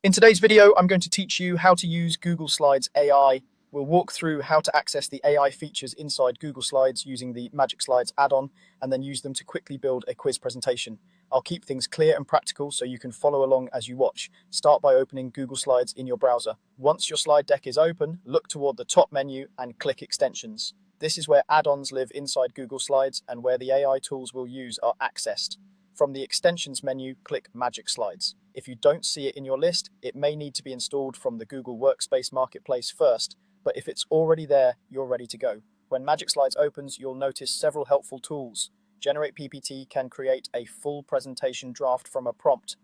In today's video, I'm going to teach you how to use Google Slides AI. We'll walk through how to access the AI features inside Google Slides using the Magic Slides add-on, and then use them to quickly build a quiz presentation. I'll keep things clear and practical so you can follow along as you watch. Start by opening Google Slides in your browser. Once your slide deck is open, look toward the top menu and click Extensions. This is where add-ons live inside Google Slides and where the AI tools we'll use are accessed. From the Extensions menu, click Magic Slides. If you don't see it in your list, it may need to be installed from the Google Workspace Marketplace first, but if it's already there, you're ready to go. When Magic Slides opens, you'll notice several helpful tools. Generate PPT can create a full presentation draft from a prompt.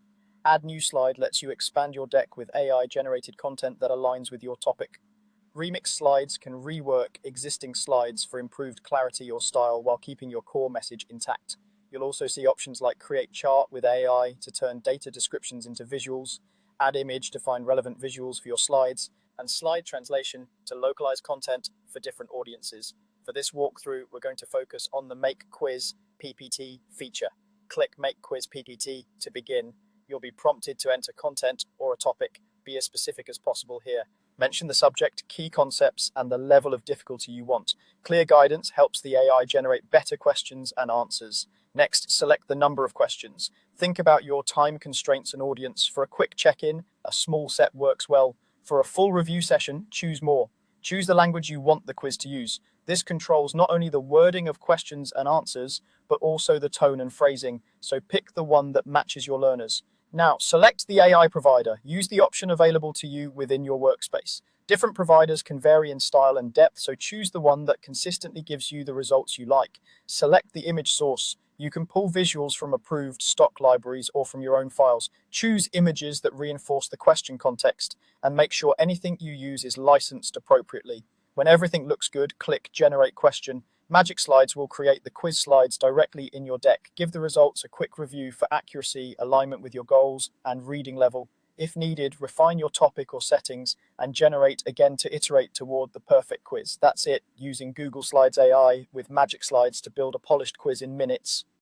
Add New Slide lets you expand your deck with AI-generated content that aligns with your topic. Remix Slides can rework existing slides for improved clarity or style while keeping your core message intact. You'll also see options like Create Chart with AI to turn data descriptions into visuals, Add Image to find relevant visuals for your slides, and Slide Translation to localize content for different audiences. For this walkthrough, we're going to focus on the Make Quiz PPT feature. Click Make Quiz PPT to begin. You'll be prompted to enter content or a topic. Be as specific as possible here. Mention the subject, key concepts, and the level of difficulty you want. Clear guidance helps the AI generate better questions and answers. Next, select the number of questions. Think about your time constraints and audience. For a quick check-in, a small set works well. For a full review session, choose more. Choose the language you want the quiz to use. This controls not only the wording of questions and answers, but also the tone and phrasing, so pick the one that matches your learners. Now, select the AI provider. Use the option available to you within your workspace. Different providers can vary in style and depth, so choose the one that consistently gives you the results you like. Select the image source. You can pull visuals from approved stock libraries or from your own files. Choose images that reinforce the question context, and make sure anything you use is licensed appropriately. When everything looks good, click Generate Question. Magic Slides will create the quiz slides directly in your deck. Give the results a quick review for accuracy, alignment with your goals, and reading level. If needed, refine your topic or settings and generate again to iterate toward the perfect quiz. That's it, using Google Slides AI with Magic Slides to build a polished quiz in minutes.